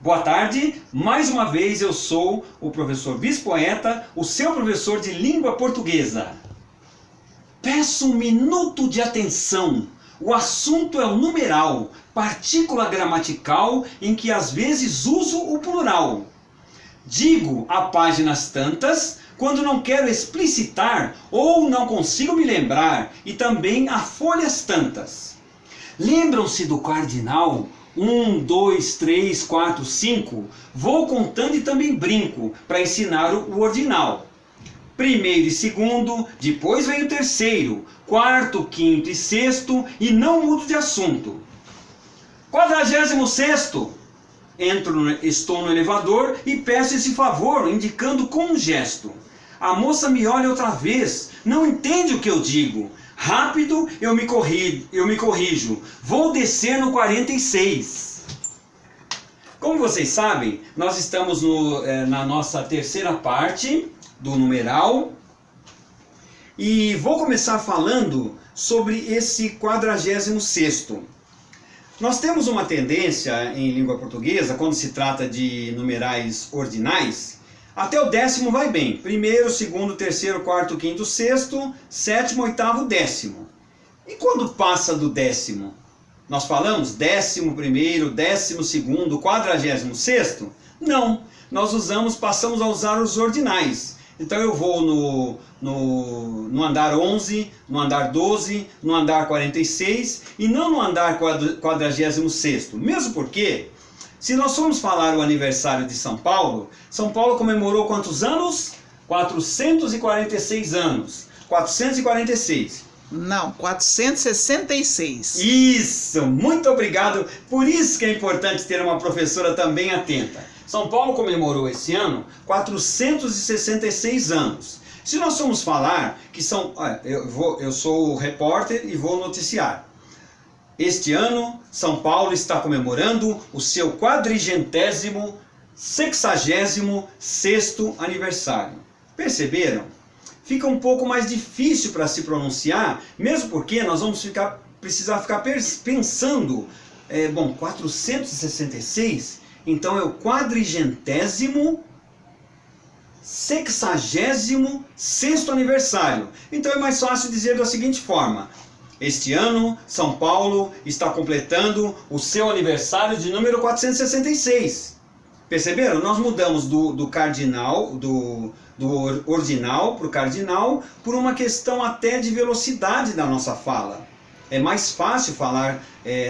Boa tarde, mais uma vez eu sou o professor Bispoeta, o seu professor de língua portuguesa. Peço um minuto de atenção. O assunto é o numeral, partícula gramatical em que às vezes uso o plural. Digo a páginas tantas quando não quero explicitar ou não consigo me lembrar, e também a folhas tantas. Lembram-se do cardinal? 1, 2, 3, 4, 5. Vou contando e também brinco para ensinar o ordinal. Primeiro e segundo, depois vem o terceiro, quarto, quinto e sexto, e não mudo de assunto. 46º. Estou no elevador e peço esse favor, indicando com um gesto. A moça me olha outra vez, não entende o que eu digo. Rápido eu me corrijo. Vou descer no 46. Como vocês sabem, nós estamos na nossa terceira parte do numeral. E vou começar falando sobre esse 46º. Nós temos uma tendência em língua portuguesa, quando se trata de numerais ordinais, até o 10º vai bem. Primeiro, segundo, terceiro, quarto, quinto, sexto, sétimo, oitavo, 10º. E quando passa do 10º? Nós falamos 11º, 12º, 46º? Não, nós passamos a usar os ordinais. Então eu vou no andar 11, no andar 12, no andar 46 e não no andar 46º. Mesmo porque, se nós formos falar o aniversário de São Paulo comemorou quantos anos? 446 anos. 446. Não, 466. Isso, muito obrigado. Por isso que é importante ter uma professora também atenta. São Paulo comemorou esse ano 466 anos. Se nós formos falar que são... Eu sou o repórter e vou noticiar. Este ano, São Paulo está comemorando o seu 466º aniversário. Perceberam? Fica um pouco mais difícil para se pronunciar, mesmo porque nós vamos precisar ficar pensando. 466, então é o 466º aniversário. Então é mais fácil dizer da seguinte forma: este ano, São Paulo está completando o seu aniversário de número 466. Perceberam? Nós mudamos do cardinal, do ordinal para o cardinal, por uma questão até de velocidade da nossa fala. É mais fácil falar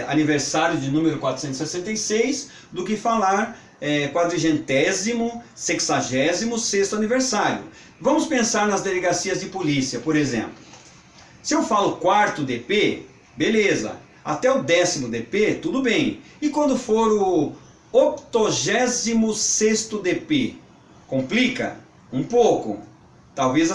aniversário de número 466 do que falar 466º aniversário. Vamos pensar nas delegacias de polícia, por exemplo. Se eu falo quarto DP, beleza. Até o 10º DP, tudo bem. E quando for o 86º DP, complica um pouco. Talvez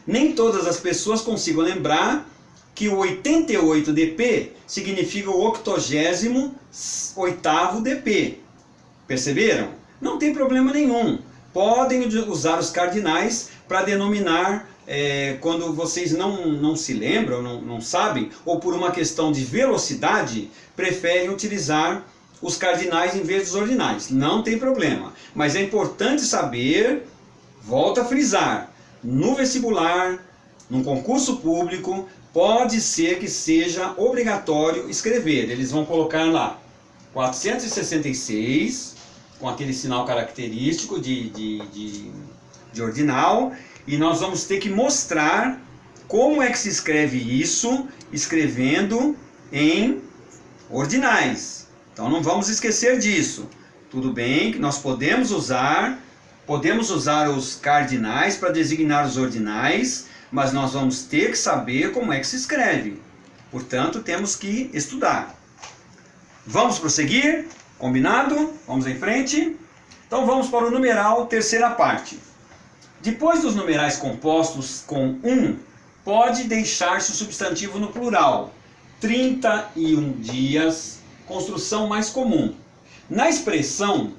nem todas as pessoas consigam lembrar que o 88 DP significa o 88º DP. Perceberam? Não tem problema nenhum. Podem usar os cardinais para denominar quando vocês não se lembram, não sabem, ou por uma questão de velocidade, preferem utilizar os cardinais em vez dos ordinais. Não tem problema. Mas é importante saber, volto a frisar, no vestibular, num concurso público, pode ser que seja obrigatório escrever. Eles vão colocar lá 466, com aquele sinal característico de ordinal, e nós vamos ter que mostrar como é que se escreve isso, escrevendo em ordinais. Então não vamos esquecer disso. Tudo bem que nós podemos usar os cardinais para designar os ordinais, mas nós vamos ter que saber como é que se escreve. Portanto, temos que estudar. Vamos prosseguir? Combinado? Vamos em frente? Então vamos para o numeral, terceira parte. Depois dos numerais compostos com 1, pode deixar-se o substantivo no plural. 31 dias, construção mais comum. Na expressão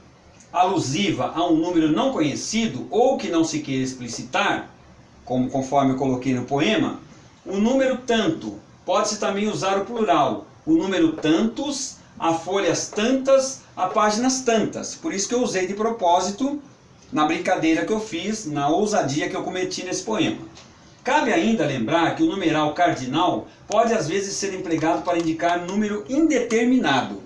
alusiva a um número não conhecido ou que não se queira explicitar, conforme eu coloquei no poema, o número tanto, pode-se também usar o plural. O número tantos a folhas tantas, a páginas tantas. Por isso que eu usei de propósito na brincadeira que eu fiz, na ousadia que eu cometi nesse poema. Cabe ainda lembrar que o numeral cardinal pode às vezes ser empregado para indicar número indeterminado.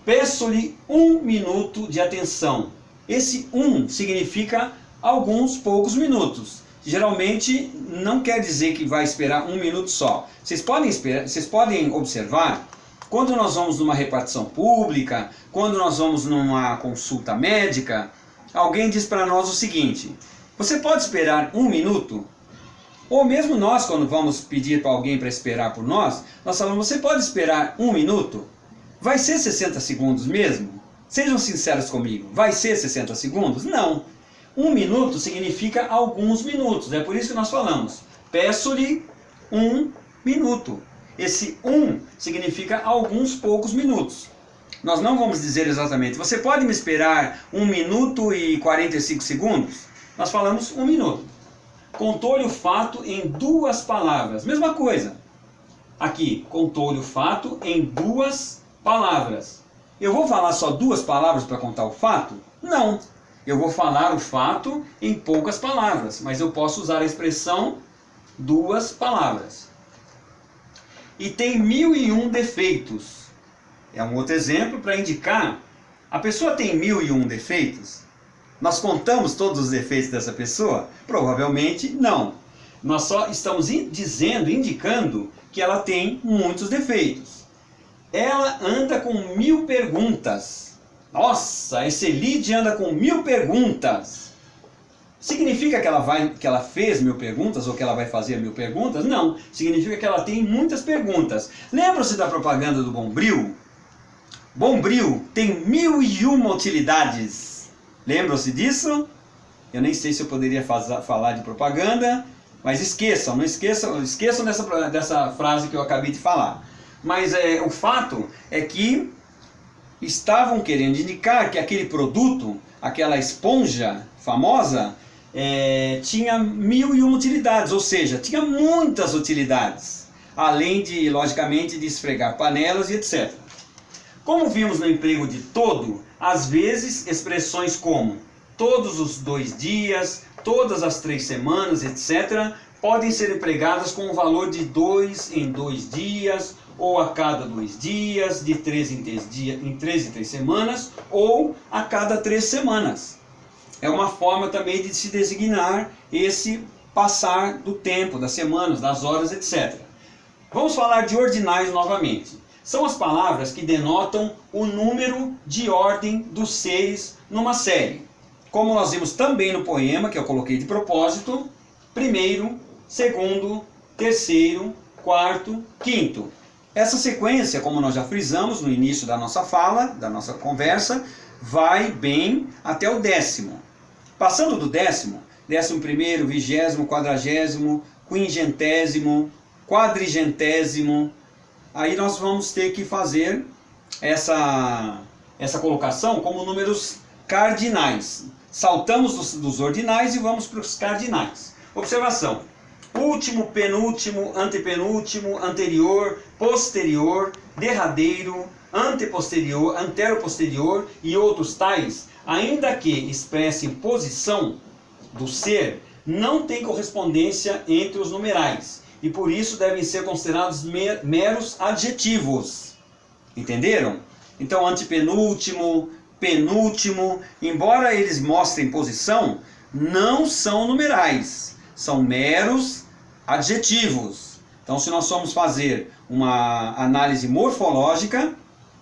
Peço-lhe 1 minuto de atenção. Esse 1 significa alguns poucos minutos. Geralmente não quer dizer que vai esperar 1 minuto só. Vocês podem observar, quando nós vamos numa repartição pública, quando nós vamos numa consulta médica, alguém diz para nós o seguinte: você pode esperar 1 minuto? Ou mesmo nós, quando vamos pedir para alguém para esperar por nós, nós falamos: você pode esperar 1 minuto? Vai ser 60 segundos mesmo? Sejam sinceros comigo, vai ser 60 segundos? Não. 1 minuto significa alguns minutos, é por isso que nós falamos: peço-lhe 1 minuto. Esse 1 significa alguns poucos minutos. Nós não vamos dizer exatamente: você pode me esperar 1 minuto e 45 segundos? Nós falamos 1 minuto. Contou-lhe o fato em 2 palavras. Mesma coisa. Aqui, contou-lhe o fato em 2 palavras. Eu vou falar só 2 palavras para contar o fato? Não. Eu vou falar o fato em poucas palavras, mas eu posso usar a expressão 2 palavras. E tem 1001 defeitos. É um outro exemplo para indicar: a pessoa tem 1001 defeitos? Nós contamos todos os defeitos dessa pessoa? Provavelmente não. Nós só estamos indicando que ela tem muitos defeitos. Ela anda com 1000 perguntas. Nossa, esse Elide anda com 1000 perguntas. Significa que ela fez 1000 perguntas ou que ela vai fazer 1000 perguntas? Não. Significa que ela tem muitas perguntas. Lembram-se da propaganda do Bombril? Bombril tem 1001 utilidades. Lembram-se disso? Eu nem sei se eu poderia falar de propaganda, mas não esqueçam dessa frase que eu acabei de falar. Mas o fato é que estavam querendo indicar que aquele produto, aquela esponja famosa, tinha 1001 utilidades, ou seja, tinha muitas utilidades, além de, logicamente, de esfregar panelas e etc. Como vimos no emprego de todo, às vezes expressões como todos os 2 dias, todas as 3 semanas, etc., podem ser empregadas com o valor de 2 em 2 dias, ou a cada 2 dias, de 3 em 3 semanas, ou a cada 3 semanas. É uma forma também de se designar esse passar do tempo, das semanas, das horas, etc. Vamos falar de ordinais novamente. São as palavras que denotam o número de ordem dos seres numa série. Como nós vimos também no poema, que eu coloquei de propósito: primeiro, segundo, terceiro, quarto, quinto. Essa sequência, como nós já frisamos no início da nossa fala, da nossa conversa, vai bem até o 10º. Passando do 10º, 11º, 20º, 40º, 50º, quadrigentésimo, aí nós vamos ter que fazer essa colocação como números cardinais. Saltamos dos ordinais e vamos para os cardinais. Observação: último, penúltimo, antepenúltimo, anterior, posterior, derradeiro, anteposterior, anteroposterior e outros tais, ainda que expressem posição do ser, não tem correspondência entre os numerais e por isso devem ser considerados meros adjetivos. Entenderam? Então, antepenúltimo, penúltimo, embora eles mostrem posição, não são numerais, são meros adjetivos. Então, se nós formos fazer uma análise morfológica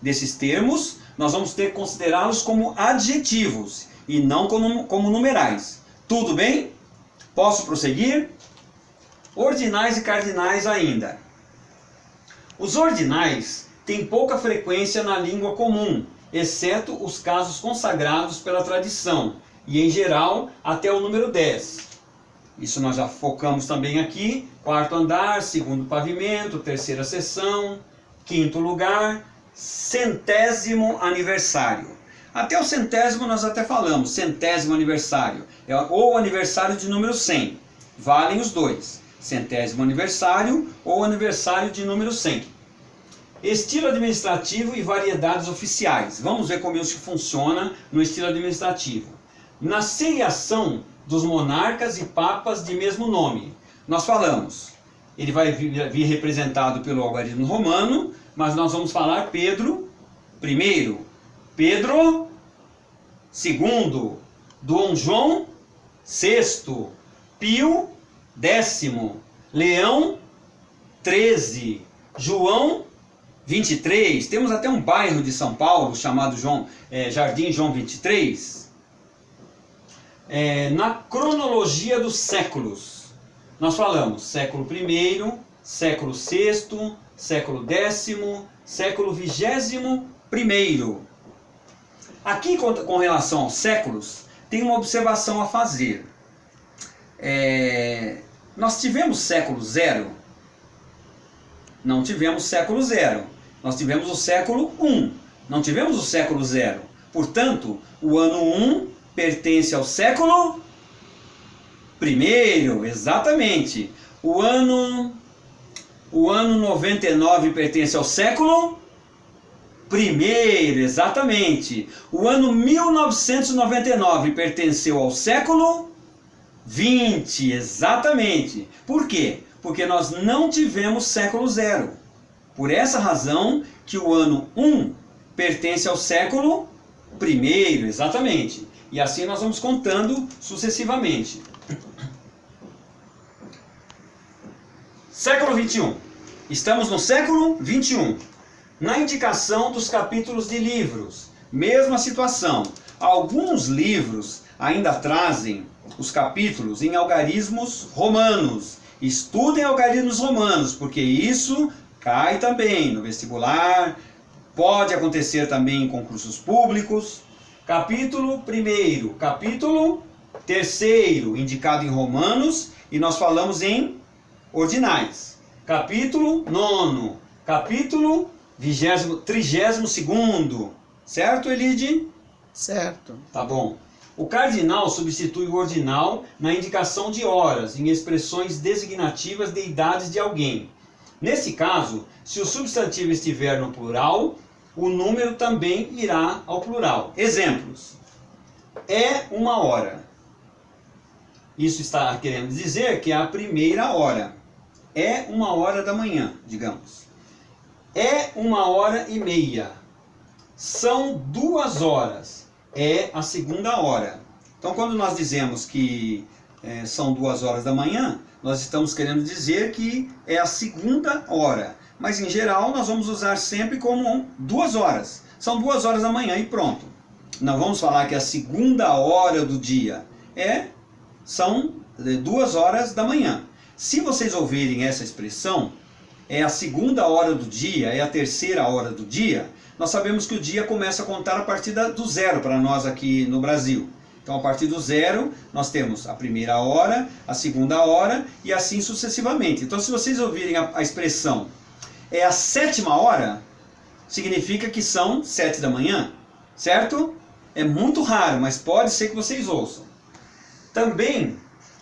desses termos, nós vamos ter que considerá-los como adjetivos e não como numerais. Tudo bem? Posso prosseguir? Ordinais e cardinais ainda. Os ordinais têm pouca frequência na língua comum, exceto os casos consagrados pela tradição, e em geral até o número 10. Isso nós já focamos também aqui: quarto andar, segundo pavimento, terceira seção, quinto lugar, centésimo aniversário. Até o centésimo nós até falamos, centésimo aniversário, ou aniversário de número 100, valem os dois, centésimo aniversário ou aniversário de número 100. Estilo administrativo e variedades oficiais. Vamos ver como isso funciona no estilo administrativo. Na seriação dos monarcas e papas de mesmo nome, nós falamos, ele vai vir representado pelo algarismo romano, mas nós vamos falar Pedro I, Pedro II, Dom João VI, Pio X, Leão XIII, João 23. Temos até um bairro de São Paulo chamado Jardim João 23. Na cronologia dos séculos, nós falamos século I, século VI, século X, século XXI. Aqui, com relação aos séculos, tem uma observação a fazer. Nós tivemos século zero? Não tivemos século zero. Nós tivemos o século I. Não tivemos o século zero. Portanto, o ano 1 pertence ao século I. Exatamente. O ano 99 pertence ao século I. Exatamente. O ano 1999 pertenceu ao século XX. Exatamente. Por quê? Porque nós não tivemos século zero. Por essa razão que o ano 1 pertence ao século I, exatamente. E assim nós vamos contando sucessivamente. Século XXI. Estamos no século XXI. Na indicação dos capítulos de livros, mesma situação. Alguns livros ainda trazem os capítulos em algarismos romanos. Estudem algarismos romanos, porque isso cai também no vestibular, pode acontecer também em concursos públicos. Capítulo 1º, capítulo 3º, indicado em romanos, e nós falamos em ordinais. Capítulo 9º, capítulo 32º, certo, Elide? Certo. Tá bom. O cardinal substitui o ordinal na indicação de horas, em expressões designativas de idades de alguém. Nesse caso, se o substantivo estiver no plural, o número também irá ao plural. Exemplos. É uma hora. Isso está querendo dizer que é a primeira hora. É uma hora da manhã, digamos. É 1h30. São 2 horas. É a segunda hora. Então, quando nós dizemos que são 2 horas da manhã, nós estamos querendo dizer que é a segunda hora. Mas, em geral, nós vamos usar sempre como 2 horas. São 2 horas da manhã e pronto. Não vamos falar que é a segunda hora do dia. São 2 horas da manhã. Se vocês ouvirem essa expressão, é a segunda hora do dia, é a terceira hora do dia, nós sabemos que o dia começa a contar a partir do zero para nós aqui no Brasil. Então, a partir do zero, nós temos a primeira hora, a segunda hora e assim sucessivamente. Então, se vocês ouvirem a expressão é a 7ª hora, significa que são 7 da manhã, certo? É muito raro, mas pode ser que vocês ouçam. Também,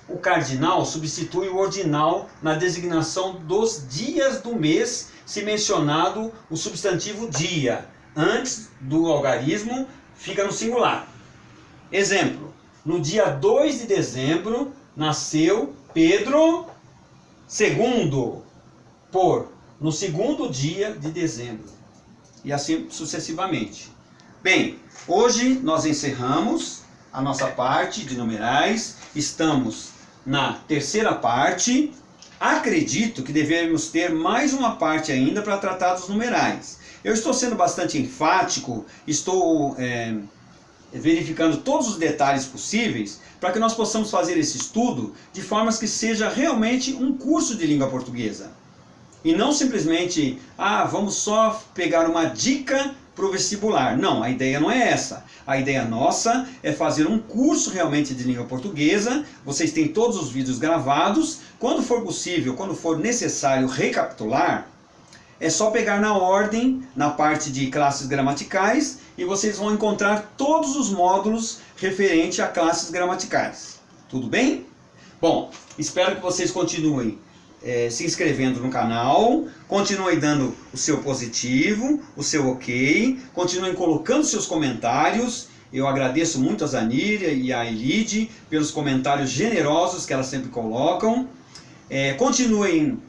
o cardinal substitui o ordinal na designação dos dias do mês, se mencionado o substantivo dia. Antes do algarismo, fica no singular. Exemplo, no dia 2 de dezembro, nasceu Pedro II, no segundo dia de dezembro. E assim sucessivamente. Bem, hoje nós encerramos a nossa parte de numerais. Estamos na terceira parte. Acredito que devemos ter mais uma parte ainda para tratar dos numerais. Eu estou sendo bastante enfático, estou verificando todos os detalhes possíveis para que nós possamos fazer esse estudo de formas que seja realmente um curso de língua portuguesa. E não simplesmente, vamos só pegar uma dica para o vestibular. Não, a ideia não é essa. A ideia nossa é fazer um curso realmente de língua portuguesa. Vocês têm todos os vídeos gravados. Quando for possível, quando for necessário recapitular, é só pegar na ordem, na parte de classes gramaticais, e vocês vão encontrar todos os módulos referentes a classes gramaticais. Tudo bem? Bom, espero que vocês continuem se inscrevendo no canal, continuem dando o seu positivo, o seu ok, continuem colocando seus comentários. Eu agradeço muito a Zaníria e a Elide pelos comentários generosos que elas sempre colocam. Continuem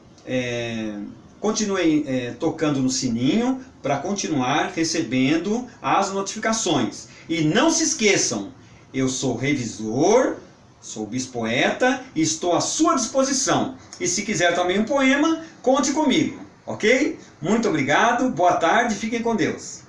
tocando no sininho para continuar recebendo as notificações. E não se esqueçam, eu sou revisor, sou bispoeta e estou à sua disposição. E se quiser também um poema, conte comigo, ok? Muito obrigado, boa tarde, fiquem com Deus.